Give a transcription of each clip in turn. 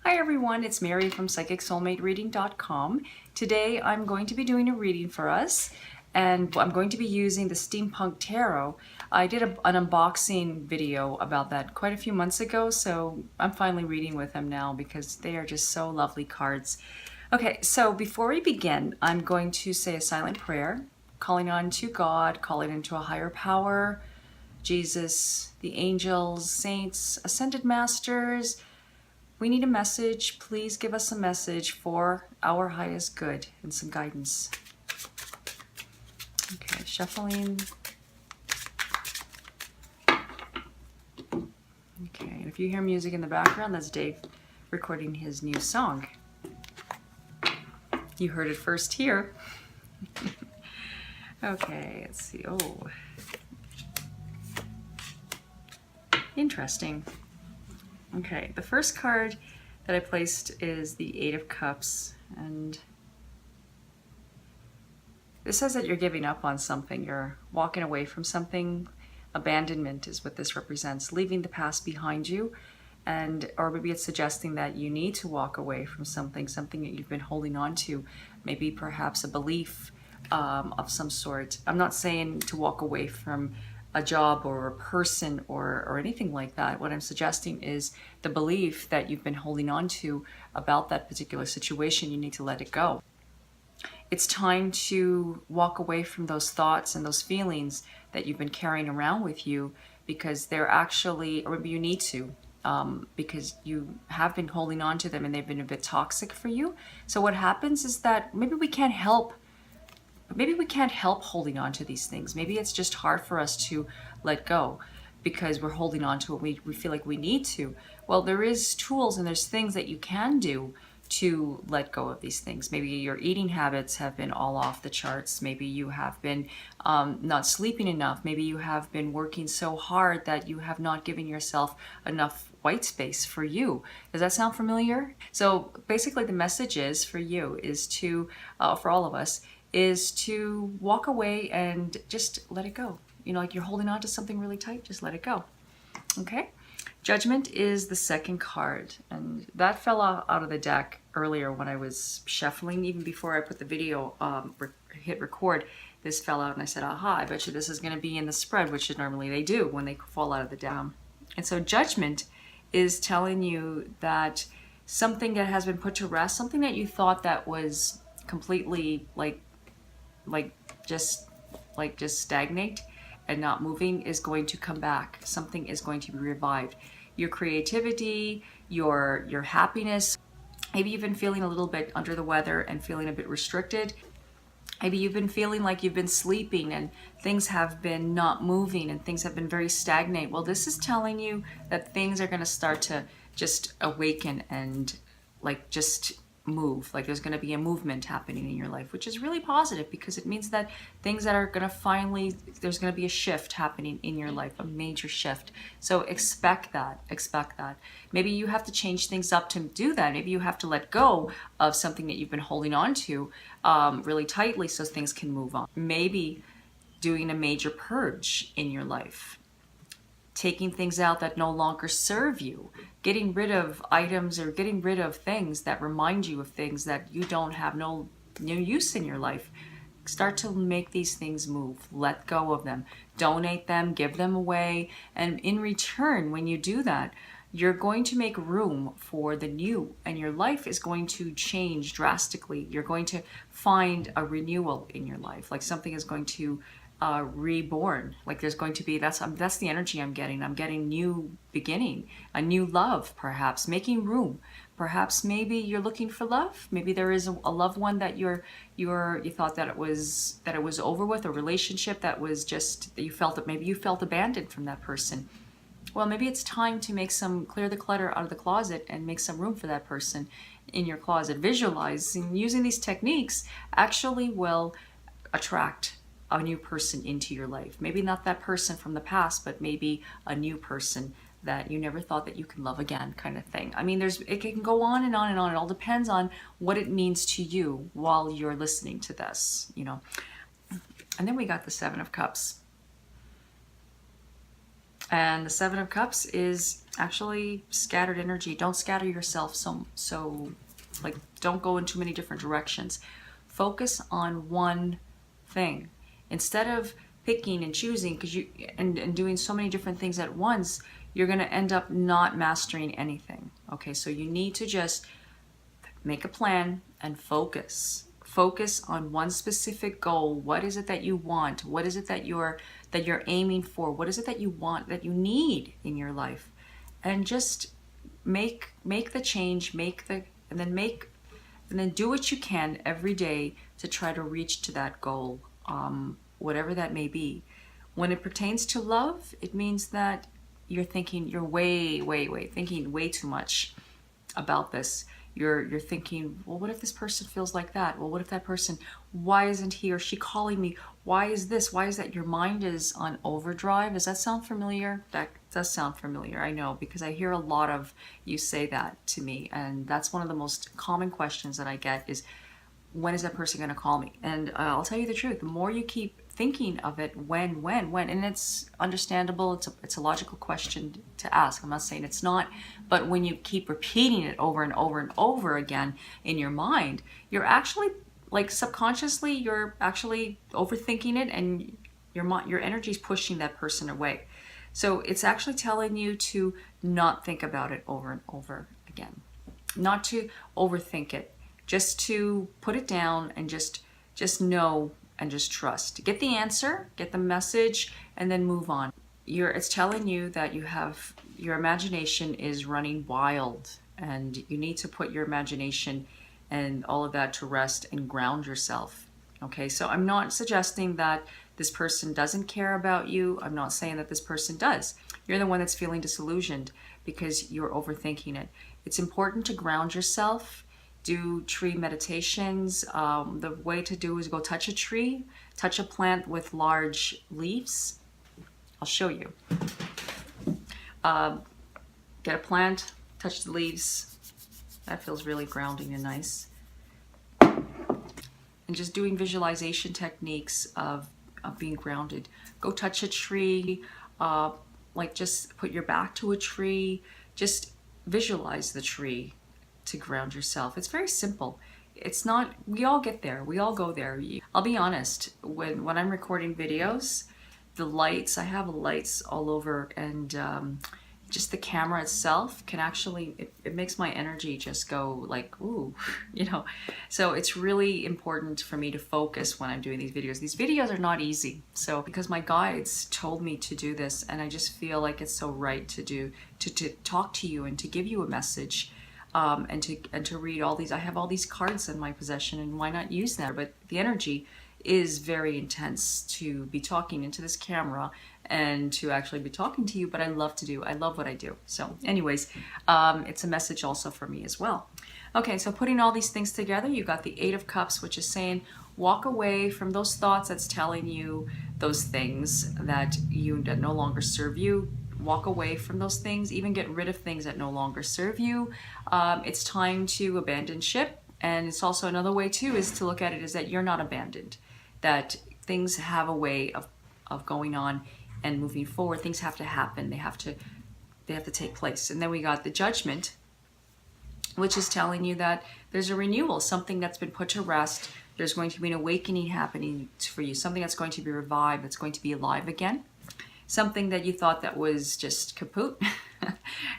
Hi everyone, it's Mary from PsychicSoulmateReading.com. Today I'm going to be doing a reading for us, and I'm going to be using the Steampunk Tarot. I did an unboxing video about that quite a few months ago, so I'm finally reading with them now because they are just so lovely cards. Okay, so before we begin, I'm going to say a silent prayer, calling on to God, calling into a higher power, Jesus, the angels, saints, ascended masters. We need a message. Please give us a message for our highest good and some guidance. Okay, shuffling. Okay, and if you hear music in the background, that's Dave recording his new song. You heard it first here. Okay, let's see. Oh, interesting. Okay, the first card that I placed is the Eight of Cups, and this says that you're giving up on something, you're walking away from something. Abandonment is what this represents, leaving the past behind you, and or maybe it's suggesting that you need to walk away from something that you've been holding on to, maybe perhaps a belief of some sort. I'm not saying to walk away from a job or a person or anything like that. What I'm suggesting is the belief that you've been holding on to about that particular situation, you need to let it go. It's time to walk away from those thoughts and those feelings that you've been carrying around with you, because they're actually, or maybe you need to, because you have been holding on to them and they've been a bit toxic for you. So what happens is that maybe we can't help holding on to these things. Maybe it's just hard for us to let go because we're holding on to it. We feel like we need to. Well, there is tools and there's things that you can do to let go of these things. Maybe your eating habits have been all off the charts. Maybe you have been not sleeping enough. Maybe you have been working so hard that you have not given yourself enough white space for you. Does that sound familiar? So basically the message is for you is to, for all of us, is to walk away and just let it go. You know, like you're holding on to something really tight, just let it go. Okay? Judgment is the second card, and that fell out of the deck earlier when I was shuffling. Even before I put the video, hit record, this fell out and I said, aha, I bet you this is going to be in the spread, which normally they do when they fall out of the deck. And so judgment is telling you that something that has been put to rest, something that you thought that was completely just stagnate and not moving, is going to come back. Something is going to be revived. Your creativity, your happiness. Maybe you've been feeling a little bit under the weather and feeling a bit restricted. Maybe you've been feeling like you've been sleeping and things have been not moving and things have been very stagnant. Well, this is telling you that things are going to start to just awaken and just move. Like there's going to be a movement happening in your life, which is really positive because it means that things that are going to there's going to be a shift happening in your life, a major shift. So expect that. Maybe you have to change things up to do that. Maybe you have to let go of something that you've been holding on to really tightly so things can move on. Maybe doing a major purge in your life, taking things out that no longer serve you, getting rid of items or getting rid of things that remind you of things that you don't have no use in your life. Start to make these things move. Let go of them. Donate them, give them away. And in return, when you do that, you're going to make room for the new, and your life is going to change drastically. You're going to find a renewal in your life, like something is going to reborn. Like there's going to be, that's the energy I'm getting. I'm getting new beginning, a new love, perhaps making room. Perhaps maybe you're looking for love. Maybe there is a loved one that you thought that it was over with, a relationship that was just, that you felt that maybe you felt abandoned from that person. Well, maybe it's time to clear the clutter out of the closet and make some room for that person in your closet. Visualizing using these techniques actually will attract a new person into your life. Maybe not that person from the past, but maybe a new person that you never thought that you can love again, kind of thing. I mean, it can go on and on and on. It all depends on what it means to you while you're listening to this, you know. And then we got the Seven of Cups. And the Seven of Cups is actually scattered energy. Don't scatter yourself so like, don't go in too many different directions. Focus on one thing. Instead of picking and choosing, because and doing so many different things at once, you're going to end up not mastering anything. Okay, so you need to just make a plan and focus. Focus on one specific goal. What is it that you want? What is it that you're aiming for? What is it that you want, that you need in your life? And just make the change, and then do what you can every day to try to reach to that goal, whatever that may be. When it pertains to love, it means that you're thinking way too much about this. You're thinking, well, what if this person feels like that? Well, what if that person, why isn't he or she calling me? Why is this? Why is that? Your mind is on overdrive. Does that sound familiar? That does sound familiar, I know, because I hear a lot of you say that to me. And that's one of the most common questions that I get is, when is that person going to call me? And I'll tell you the truth, the more you keep thinking of it, when, and it's understandable, it's a logical question to ask. I'm not saying it's not, but when you keep repeating it over and over and over again in your mind, you're actually, like, subconsciously, you're actually overthinking it, and your energy is pushing that person away. So it's actually telling you to not think about it over and over again, not to overthink it, just to put it down and just know and just trust. Get the answer, get the message, and then move on. It's telling you that your imagination is running wild, and you need to put your imagination and all of that to rest and ground yourself. Okay, so I'm not suggesting that this person doesn't care about you. I'm not saying that this person does. You're the one that's feeling disillusioned because you're overthinking it. It's important to ground yourself. Do tree meditations. The way to do is go touch a tree, touch a plant with large leaves. I'll show you. Get a plant, touch the leaves. That feels really grounding and nice. And just doing visualization techniques of being grounded. Go touch a tree, like just put your back to a tree. Just visualize the tree to ground yourself. It's very simple. It's not, we all get there. We all go there. I'll be honest, when I'm recording videos, the lights, I have lights all over, and just the camera itself can actually, it makes my energy just go like, ooh, you know. So it's really important for me to focus when I'm doing these videos. These videos are not easy. So because my guides told me to do this, and I just feel like it's so right to do, to talk to you and to give you a message. And to read all these. I have all these cards in my possession, and why not use them? But the energy is very intense to be talking into this camera and to actually be talking to you, but I love what I do. So anyways, it's a message also for me as well. Okay, so putting all these things together, you got the Eight of Cups, which is saying walk away from those thoughts that's telling you those things that no longer serve you. Walk away from those things, even get rid of things that no longer serve you. It's time to abandon ship. And it's also another way too is to look at it is that you're not abandoned, that things have a way of going on and moving forward. Things have to happen. They have to take place. And then we got the Judgment, which is telling you that there's a renewal, something that's been put to rest. There's going to be an awakening happening for you, something that's going to be revived, that's going to be alive again. Something that you thought that was just kaput,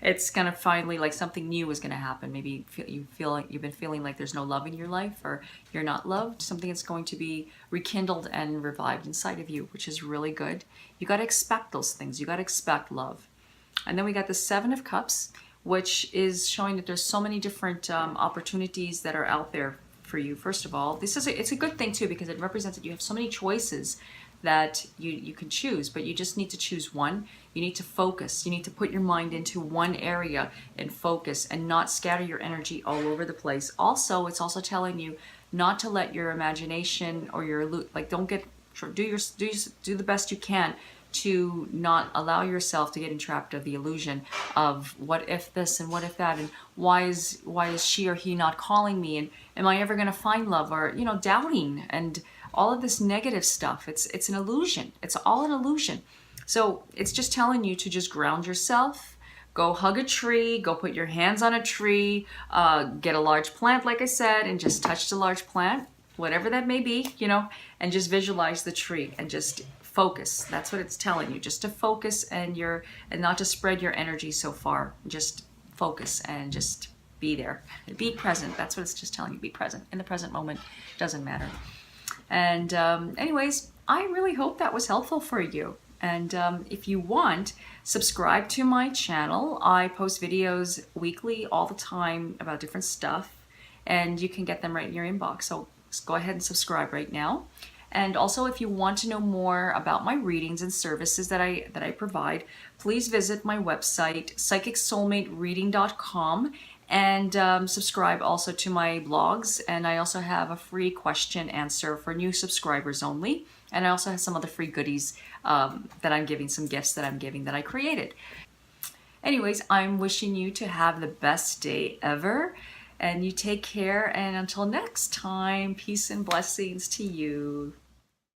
it's gonna finally, like, something new is gonna happen. Maybe you feel like you've been feeling like there's no love in your life, or you're not loved. Something that's going to be rekindled and revived inside of you, which is really good. You got to expect those things. You got to expect love. And then we got the Seven of Cups, which is showing that there's so many different opportunities that are out there for you. First of all, it's a good thing too, because it represents that you have so many choices that you can choose, but you just need to choose one. You need to focus. You need to put your mind into one area and focus, and not scatter your energy all over the place. Also, it's also telling you not to let your imagination or your, like, don't get, do the best you can to not allow yourself to get entrapped of the illusion of what if this and what if that, and why is she or he not calling me, and am I ever going to find love, or, you know, doubting and all of this negative stuff. It's an illusion. It's all an illusion. So it's just telling you to just ground yourself, go hug a tree, go put your hands on a tree, get a large plant, like I said, and just touch the large plant, whatever that may be, you know, and just visualize the tree and just focus. That's what it's telling you, just to focus and not to spread your energy so far. Just focus and just be there. Be present. That's what it's just telling you. Be present in the present moment. Doesn't matter. And anyways, I really hope that was helpful for you. And if you want, subscribe to my channel. I post videos weekly all the time about different stuff, and you can get them right in your inbox. So just go ahead and subscribe right now. And also, if you want to know more about my readings and services that I provide, please visit my website, psychicsoulmatereading.com, and subscribe also to my blogs. And I also have a free question answer for new subscribers only. And I also have some other free goodies that I'm giving, some gifts that I'm giving that I created. Anyways, I'm wishing you to have the best day ever. And you take care. And until next time, peace and blessings to you.